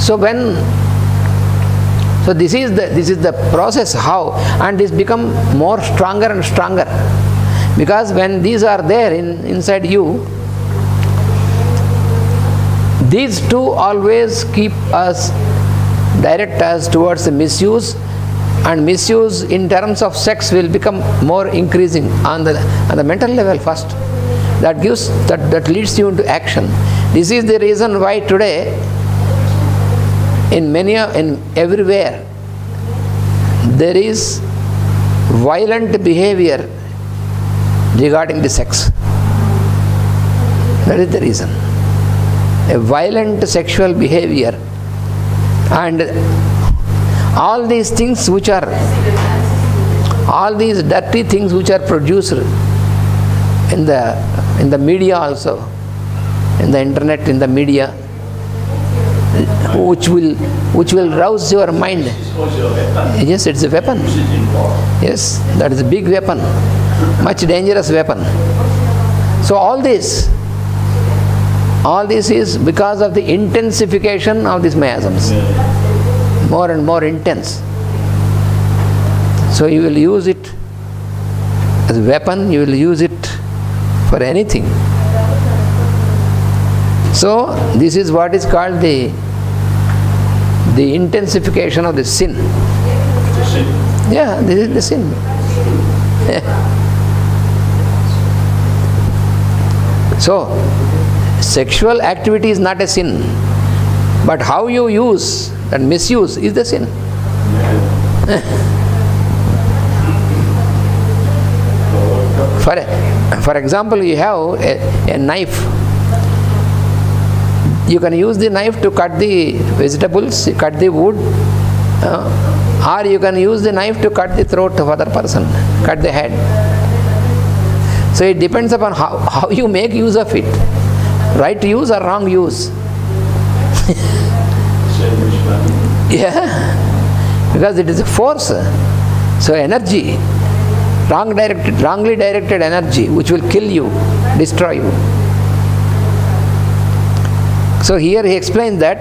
So this is the process how, and this become more stronger and stronger, because when these are there inside you, these two always keep us, direct us towards the misuse, and misuse in terms of sex will become more increasing on the mental level first. That leads you into action. This is the reason why today in everywhere there is violent behavior regarding the sex. That is the reason. A violent sexual behavior, and all these things which are, all these dirty things which are produced in the media also, in the internet, in the media, which will rouse your mind. Yes, it's a weapon. Yes, that is a big weapon, much dangerous weapon. So all this is because of the intensification of these miasms, more and more intense. So you will use it as a weapon, you will use it for anything. So this is what is called the intensification of the sin. Yeah, this is the sin. So sexual activity is not a sin, but how you use and misuse is the sin. For example, you have a knife. You can use the knife to cut the vegetables, cut the wood, or you can use the knife to cut the throat of other person, cut the head. So it depends upon how you make use of it. Right use or wrong use. Yeah, because it is a force. So energy, wrongly directed energy, which will kill you, destroy you. So here he explains that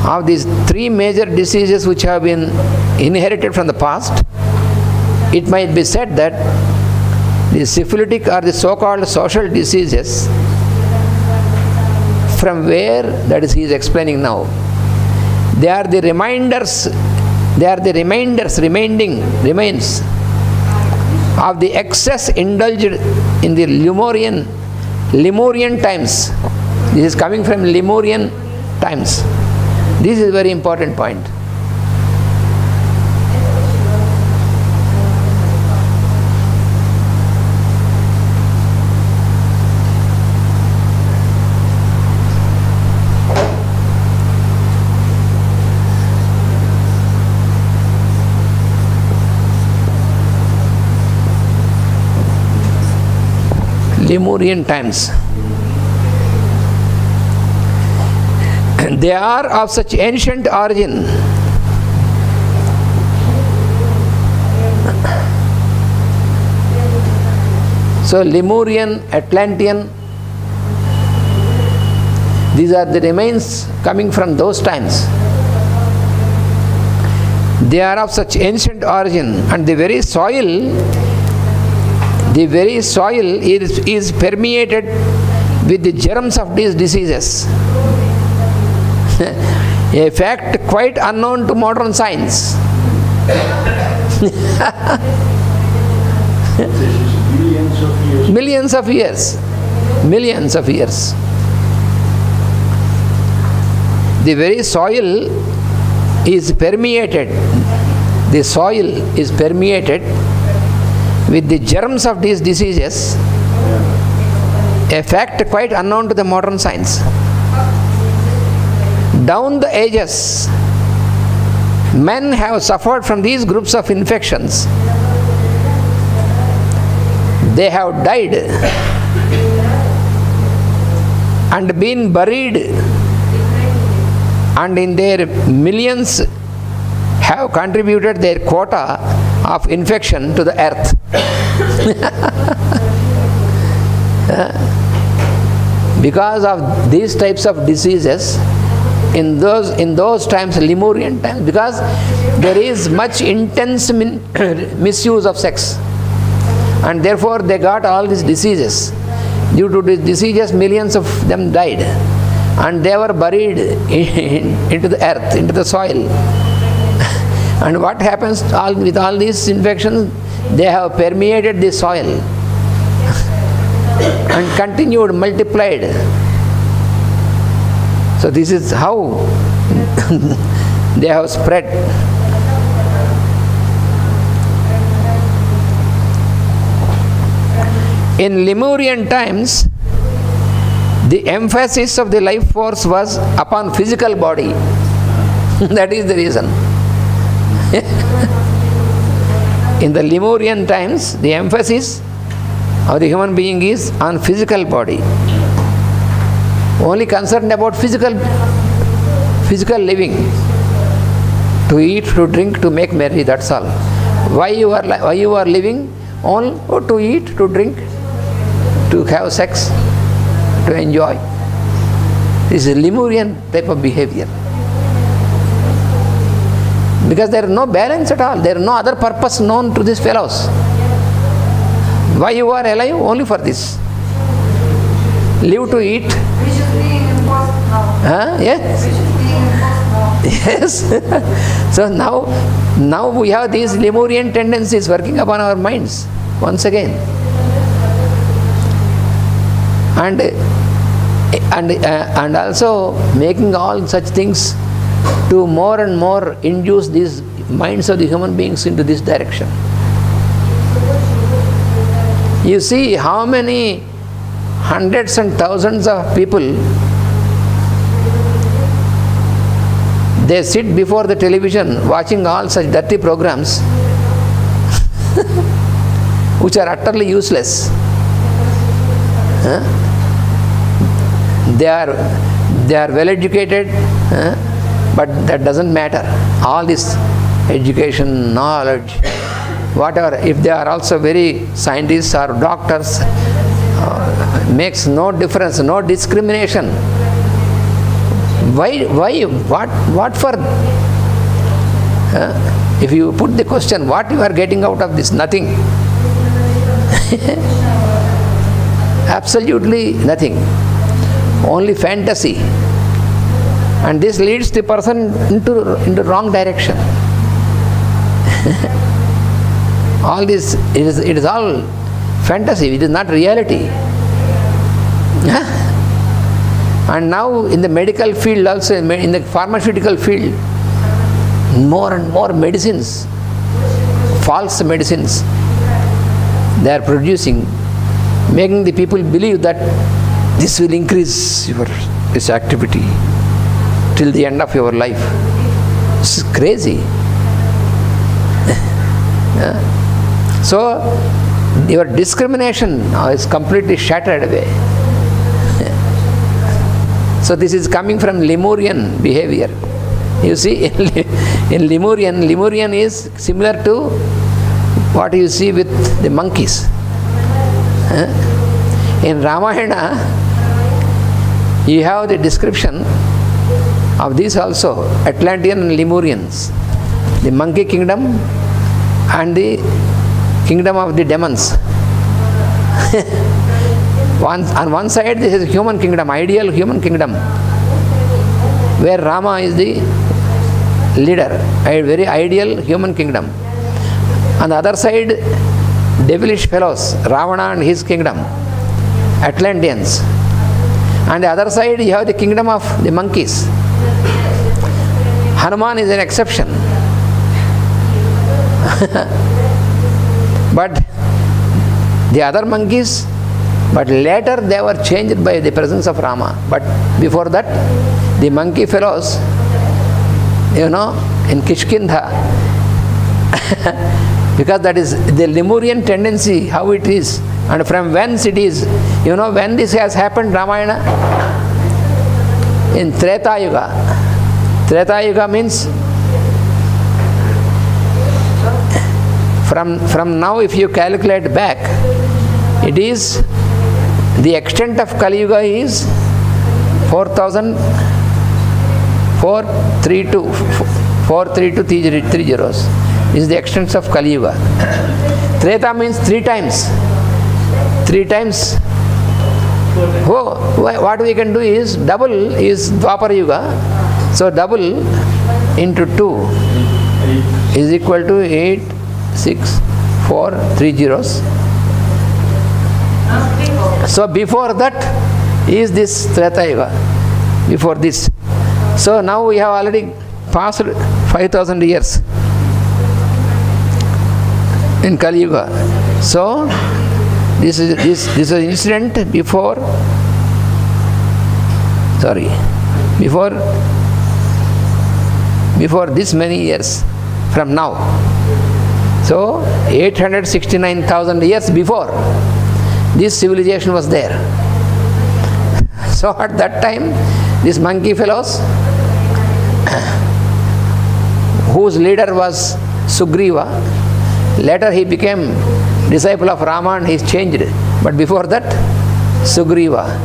of these three major diseases which have been inherited from the past, it might be said that the syphilitic or the so-called social diseases, from where, that is he is explaining now, they are the remains of the excess indulged in the Lemurian times. This is coming from Lemurian times. This is a very important point. Lemurian times. They are of such ancient origin so Lemurian, Atlantean, these are the remains coming from those times. They are of such ancient origin, and the very soil is permeated with the germs of these diseases. A fact quite unknown to modern science. Millions of years. The very soil is permeated. The soil is permeated with the germs of these diseases. A fact quite unknown to the modern science. Down the ages, men have suffered from these groups of infections. They have died and been buried, and in their millions have contributed their quota of infection to the earth. Because of these types of diseases, in those times, Lemurian times, because there is much intense misuse of sex, and therefore they got all these diseases. Due to these diseases, millions of them died, and they were buried into the earth, into the soil. And what happens with all these infections? They have permeated the soil and continued, multiplied. So this is how they have spread. In Lemurian times, the emphasis of the life force was upon physical body. That is the reason. In the Lemurian times, the emphasis of the human being is on physical body. Only concerned about physical living. To eat, to drink, to make merry, that's all. Why you are living? Only to eat, to drink, to have sex, to enjoy. This is Lemurian type of behavior. Because there is no balance at all. There is no other purpose known to these fellows. Why you are alive? Only for this. Live to eat. Which is being imposed now. Yes. Which is being imposed now. Yes. So now we have these Lemurian tendencies working upon our minds once again. And also making all such things to more and more induce these minds of the human beings into this direction. You see how many hundreds and thousands of people, they sit before the television watching all such dirty programs which are utterly useless. They are well educated, but that doesn't matter. All this education, knowledge, whatever, if they are also very scientists or doctors, makes no difference, no discrimination. Why? What for? If you put the question, what you are getting out of this? Nothing. Absolutely nothing. Only fantasy. And this leads the person into wrong direction. All this, it is all fantasy, it is not reality. And now in the medical field also, in the pharmaceutical field, more and more medicines, false medicines, they are producing, making the people believe that this will increase this activity till the end of your life. This is crazy. So your discrimination is completely shattered away. So this is coming from Lemurian behavior. You see, in Lemurian is similar to what you see with the monkeys. In Ramayana, you have the description of these also, Atlantean and Lemurians, the monkey kingdom and the kingdom of the demons. On one side, this is human kingdom, ideal human kingdom, where Rama is the leader, a very ideal human kingdom. On the other side, devilish fellows, Ravana and his kingdom, Atlanteans. On the other side, you have the kingdom of the monkeys. Hanuman is an exception. But the other monkeys, but later they were changed by the presence of Rama. But before that, the monkey fellows, in Kishkindha, because that is the Lemurian tendency, how it is, and from whence it is. When this has happened, Ramayana? In Treta Yuga. Treta Yuga means from now, if you calculate back, it is the extent of Kali Yuga is 4,000 432, 432, 3 zeros. This is the extent of Kali Yuga. Treta means 3 times. 3 times. Oh, what we can do is double is Dwapara Yuga. So double into 2 is equal to 8, 6, 4, 3 zeros. So before that is this Treta Yuga. Before this. So now we have already passed 5,000 years in Kali Yuga. So this is an incident before this many years from now. So 869,000 years before this civilization was there. So at that time these monkey fellows, whose leader was Sugriva, later he became disciple of Rama and he is changed. But before that, Sugriva,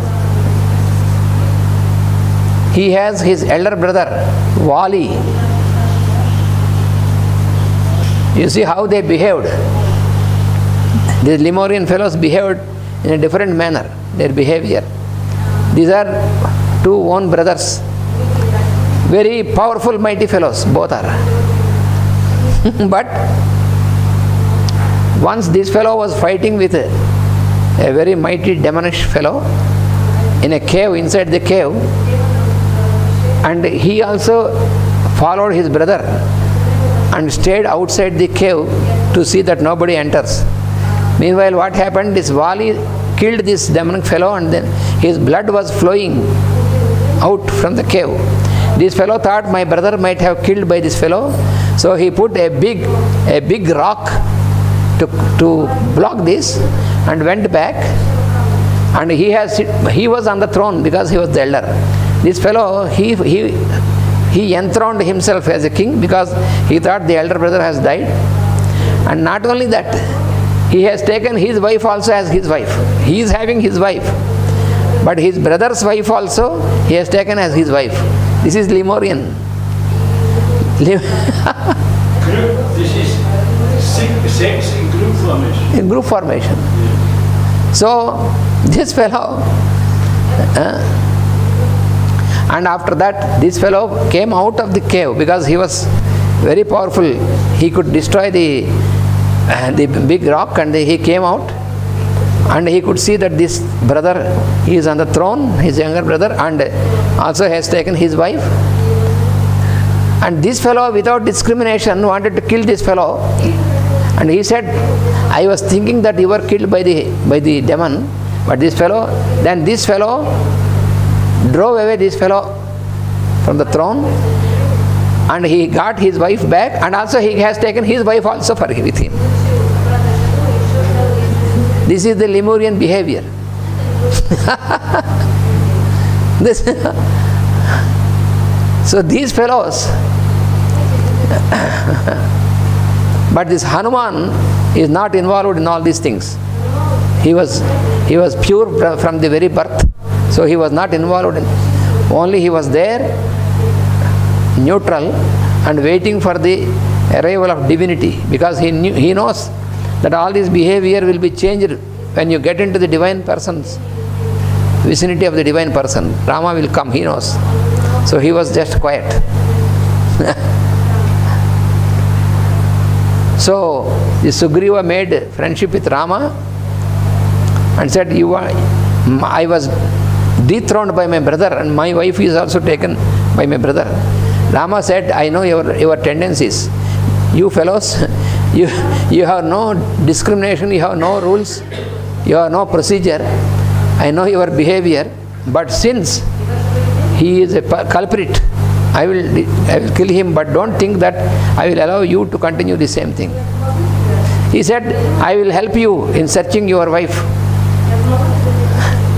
he has his elder brother Vali. You see how they behaved. The Lemurian fellows behaved in a different manner, their behavior. These are 2 own brothers, very powerful, mighty fellows, both are. But once this fellow was fighting with a very mighty demonish fellow in a cave, inside the cave, and he also followed his brother and stayed outside the cave to see that nobody enters. Meanwhile, what happened? This Vali killed this demonic fellow and then his blood was flowing out from the cave. This fellow thought my brother might have killed by this fellow, so he put a big rock to block this and went back, and he was on the throne because he was the elder. This fellow, he enthroned himself as a king because he thought the elder brother has died. And not only that, he has taken his wife also as his wife. He is having his wife, but his brother's wife also he has taken as his wife. This is Lemurian. This is sex in group formation. In group formation. So this fellow, and after that this fellow came out of the cave because he was very powerful. He could destroy the big rock, and he came out and he could see that this brother, he is on the throne, his younger brother, and also has taken his wife. And this fellow, without discrimination, wanted to kill this fellow. And he said, I was thinking that you were killed by the demon, but this fellow drove away this fellow from the throne, and he got his wife back, and also he has taken his wife also with him. This is the Lemurian behavior. So these fellows, but this Hanuman is not involved in all these things. He was pure from the very birth, so he was not involved in. Only he was there, neutral, and waiting for the arrival of divinity, because he knows that all this behavior will be changed when you get into the divine person's vicinity of the divine person. Rama will come, he knows. So he was just quiet. So the Sugriva made friendship with Rama and said, I was dethroned by my brother, and my wife is also taken by my brother. Rama said, I know your tendencies. You fellows, you have no discrimination, you have no rules, you have no procedure. I know your behavior, but since he is a culprit, I will kill him, but don't think that I will allow you to continue the same thing. He said, I will help you in searching your wife.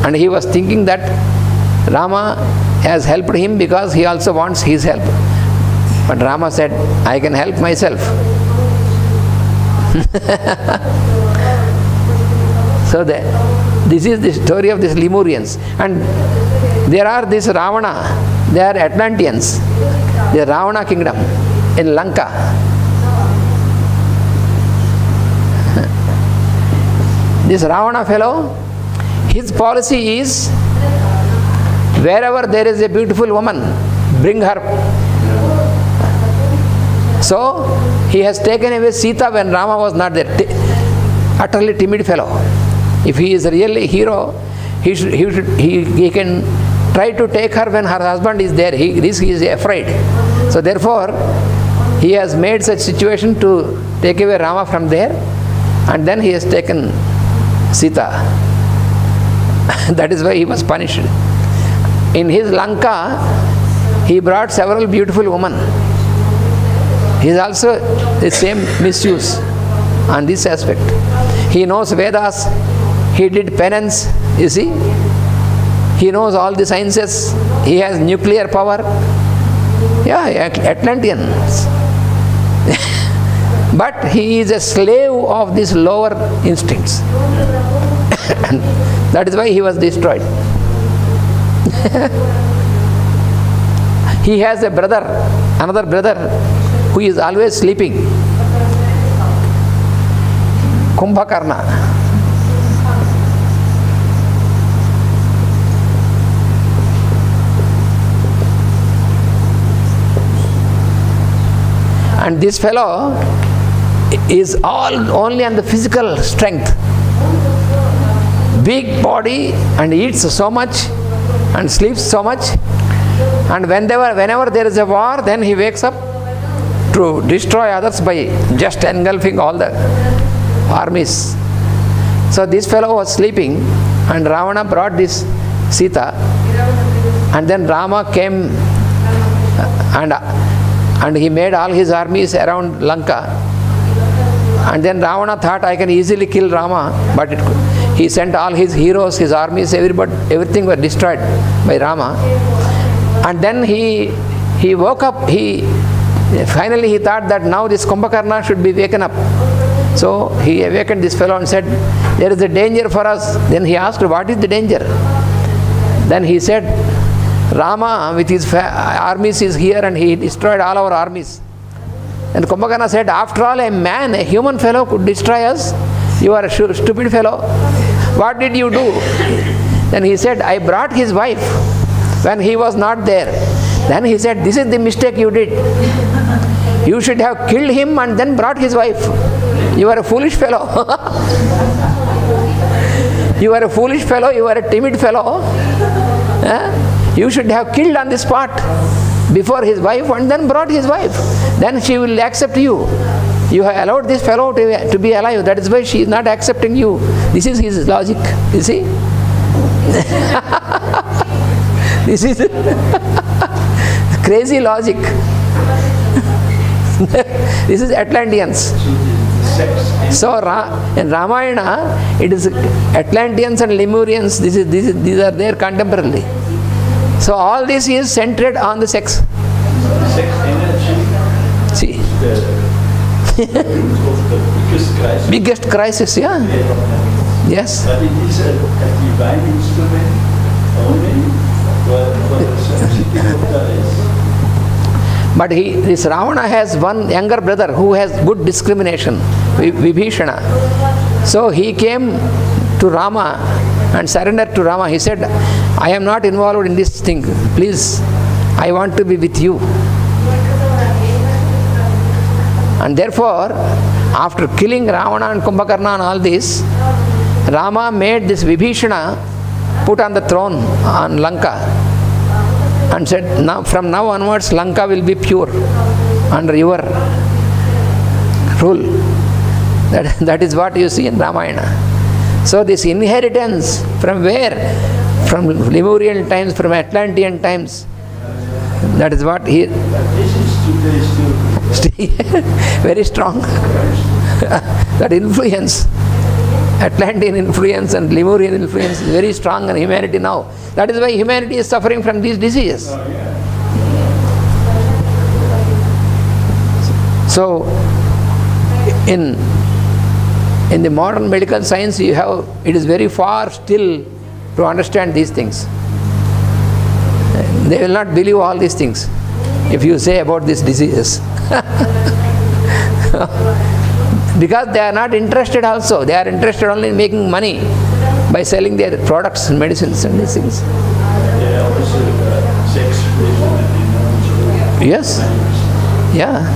And he was thinking that Rama has helped him because he also wants his help. But Rama said, I can help myself. So this is the story of these Lemurians. And there are this Ravana. They are Atlanteans. The Ravana kingdom in Lanka. This Ravana fellow, his policy is, wherever there is a beautiful woman, bring her. So he has taken away Sita when Rama was not there. Utterly timid fellow. If he is really a hero, he can try to take her when her husband is there. He is afraid. So therefore, he has made such situation to take away Rama from there, and then he has taken Sita. That is why he was punished. In his Lanka, he brought several beautiful women. He is also the same misuse on this aspect. He knows Vedas. He did penance, you see. He knows all the sciences. He has nuclear power. Yeah, Atlanteans. But he is a slave of these lower instincts. And that is why he was destroyed. He has a brother, another brother, who is always sleeping. Kumbhakarna. And this fellow is only on the physical strength. Big body, and eats so much and sleeps so much. And whenever there is a war, then he wakes up to destroy others by just engulfing all the armies. So this fellow was sleeping, and Ravana brought this Sita, and then Rama came and he made all his armies around Lanka. And then Ravana thought, I can easily kill Rama, but he sent all his heroes, his armies, everything was destroyed by Rama. And then he woke up, finally he thought that now this Kumbhakarna should be waken up. So he awakened this fellow and said, there is a danger for us. Then he asked, what is the danger? Then he said, Rama with his armies is here and he destroyed all our armies. And Kumbhakarna said, after all, a man, a human fellow could destroy us? You are a stupid fellow. What did you do? Then he said, I brought his wife when he was not there. Then he said, this is the mistake you did. You should have killed him and then brought his wife. You are a foolish fellow. You are a foolish fellow, you are a timid fellow. You should have killed on the spot before his wife and then brought his wife. Then she will accept you. You have allowed this fellow to be alive. That is why she is not accepting you. This is his logic, you see. This is crazy logic. This is Atlanteans. So in Ramayana, it is Atlanteans and Lemurians. These are there contemporarily. So all this is centered on the sex. Sex energy. See. The biggest crisis. Biggest crisis, yeah. Yes. But it is a divine instrument only for the sensitivity of the race. But this Ravana has one younger brother who has good discrimination, Vibhishana. So he came to Rama and surrendered to Rama. He said, I am not involved in this thing. Please, I want to be with you. And therefore, after killing Ravana and Kumbhakarna and all this, Rama made this Vibhishana put on the throne on Lanka and said, now from now onwards Lanka will be pure under your rule. That is what you see in Ramayana. So this inheritance from where? From Lemurian times, from Atlantean times. That is what he... This is today very strong. That influence, Atlantean influence and Lemurian influence is very strong in humanity now. That is why humanity is suffering from these diseases. So, in the modern medical science, it is very far still to understand these things. They will not believe all these things if you say about these diseases. Because they are not interested also. They are interested only in making money by selling their products and medicines and these things. Yeah, also sex and Yes. Yeah.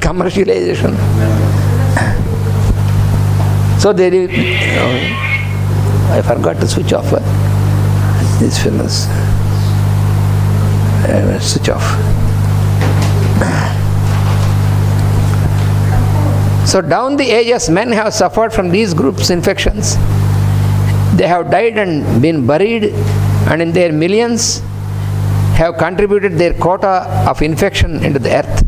Commercialization. So they did. I forgot to switch off these fellows. Switch off. So down the ages, men have suffered from these groups infections. They have died and been buried, and in their millions have contributed their quota of infection into the earth.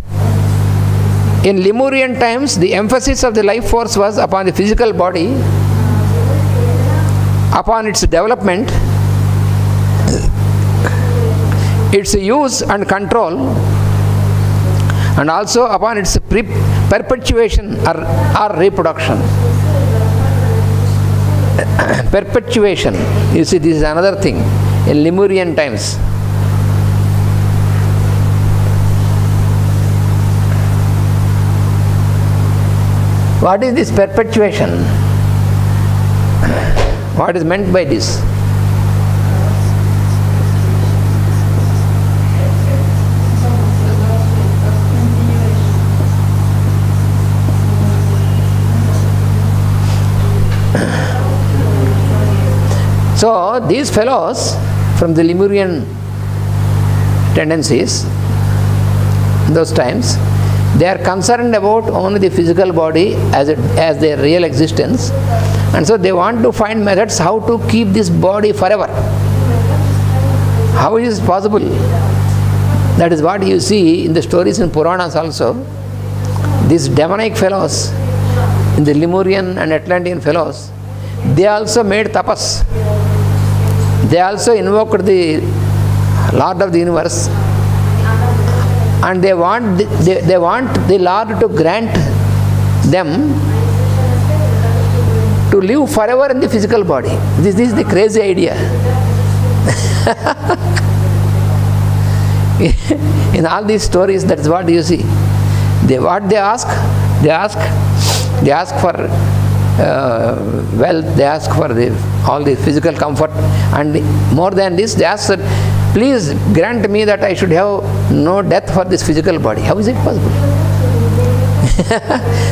In Lemurian times, the emphasis of the life force was upon the physical body, upon its development, its use and control, and also upon its perpetuation or reproduction. Perpetuation, you see, this is another thing in Lemurian times. What is this perpetuation? What is meant by this? So these fellows from the Lemurian tendencies, in those times, they are concerned about only the physical body as their real existence, and so they want to find methods how to keep this body forever. How is it possible? That is what you see in the stories in Puranas also. These demonic fellows, in the Lemurian and Atlantean fellows, they also made tapas. They also invoked the Lord of the universe, and they want the Lord to grant them to live forever in the physical body. This is the crazy idea. In all these stories, that's what you see. They ask for wealth, they ask for all the physical comfort, and more than this, they ask that, please grant me that I should have no death for this physical body. How is it possible?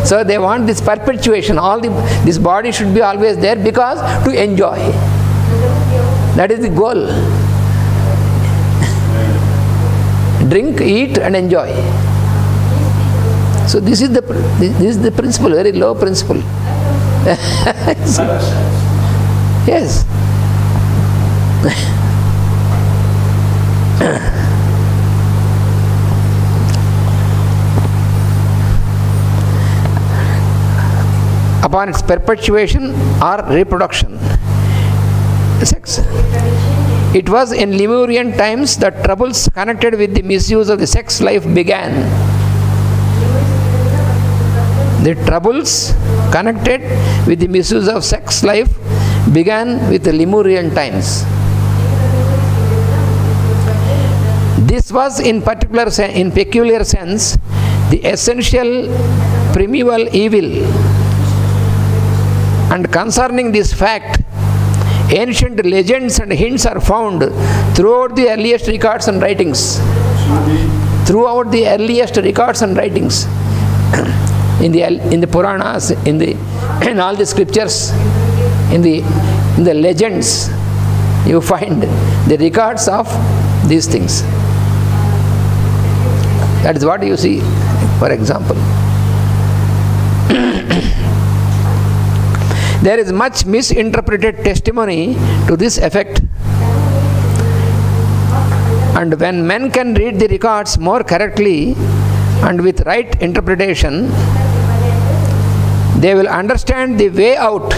So they want this perpetuation. This body should be always there because to enjoy. That is the goal. Drink, eat, and enjoy. So this is the principle, very low principle. Yes. Upon its perpetuation or reproduction. Sex. It was in Lemurian times that troubles connected with the misuse of the sex life began. The troubles connected with the misuse of sex life began with the Lemurian times. This was in peculiar sense the essential primeval evil, and concerning this fact, ancient legends and hints are found throughout the earliest records and writings. Throughout the earliest records and writings, in the Puranas, in all the scriptures, in the legends, you find the records of these things. That is what you see, for example. There is much misinterpreted testimony to this effect, and when men can read the records more correctly and with right interpretation, they will understand the way out,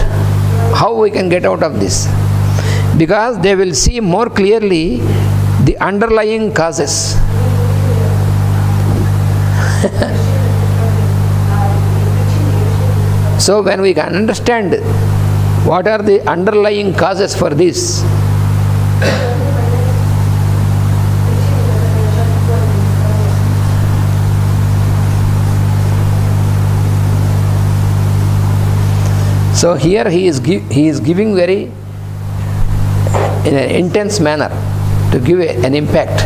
how we can get out of this, because they will see more clearly the underlying causes. So when we can understand what are the underlying causes for this, So here he is giving very in an intense manner to give an impact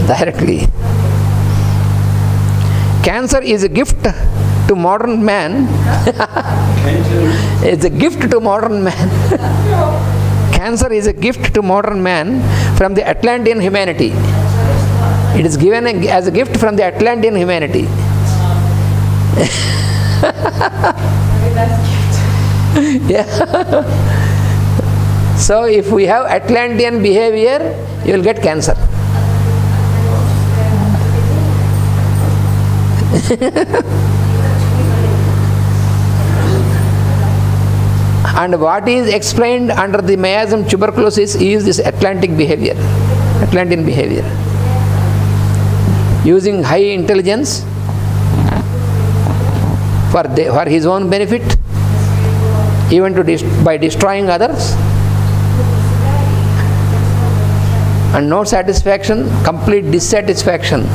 directly. Cancer is a gift to modern man. It's a gift to modern man. Cancer is a gift to modern man from the Atlantean humanity. It is given as a gift from the Atlantean humanity. Yeah. So if we have Atlantean behavior, you will get cancer. And what is explained under the miasm tuberculosis is this Atlantean behavior. Using high intelligence for his own benefit, even by destroying others, and no satisfaction, complete dissatisfaction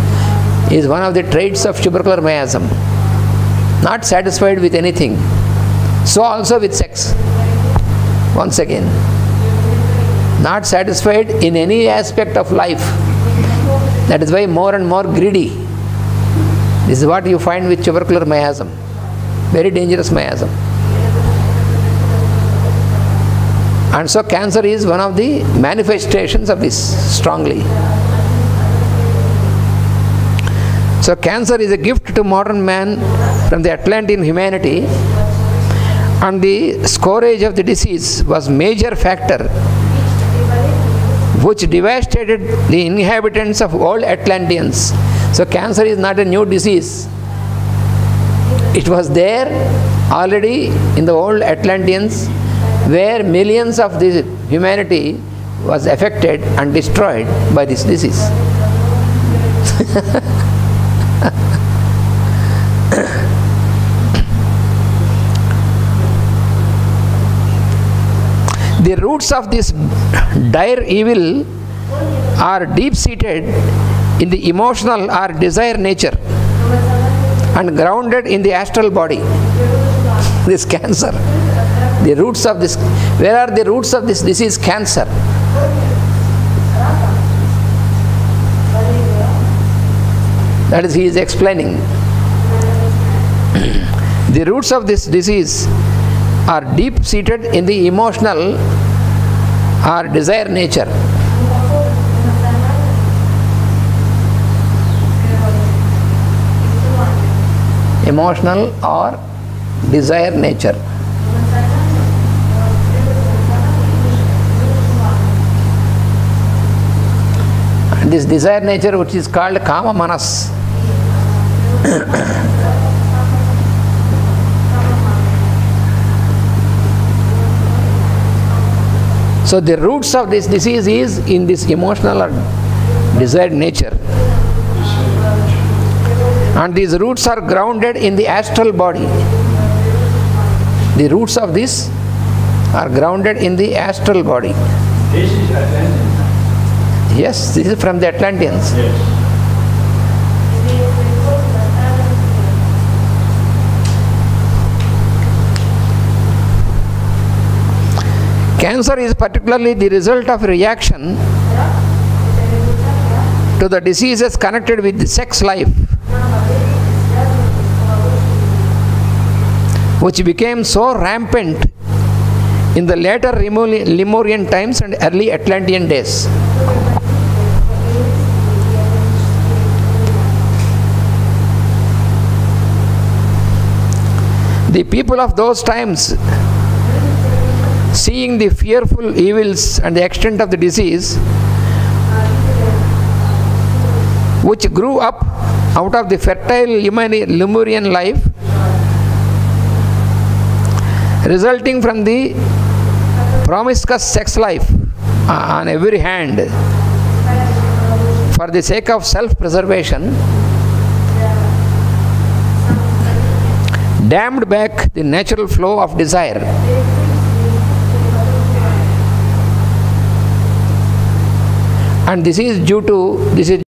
is one of the traits of tubercular miasm. Not satisfied with anything. So also with sex. Once again, not satisfied in any aspect of life. That is why more and more greedy. This is what you find with tubercular miasm. Very dangerous miasm. And so cancer is one of the manifestations of this strongly. So cancer is a gift to modern man from the Atlantean humanity, and the scourge of the disease was major factor which devastated the inhabitants of old Atlanteans. So cancer is not a new disease. It was there already in the old Atlanteans, where millions of the humanity was affected and destroyed by this disease. The roots of this dire evil are deep-seated in the emotional or desire nature and grounded in the astral body. This cancer. The roots of this, where are the roots of this disease? Cancer. That is, he is explaining. The roots of this disease are deep-seated in the emotional or desire nature. Emotional or desire nature. And this desire nature, which is called kama manas. So the roots of this disease is in this emotional or desired nature. And these roots are grounded in the astral body. The roots of this are grounded in the astral body. This is Atlantean. Yes, this is from the Atlanteans. Yes. Cancer is particularly the result of reaction to the diseases connected with the sex life, which became so rampant in the later Lemurian times and early Atlantean days. The people of those times, seeing the fearful evils and the extent of the disease, which grew up out of the fertile Lemurian life, resulting from the promiscuous sex life on every hand, for the sake of self-preservation, dammed back the natural flow of desire. And this is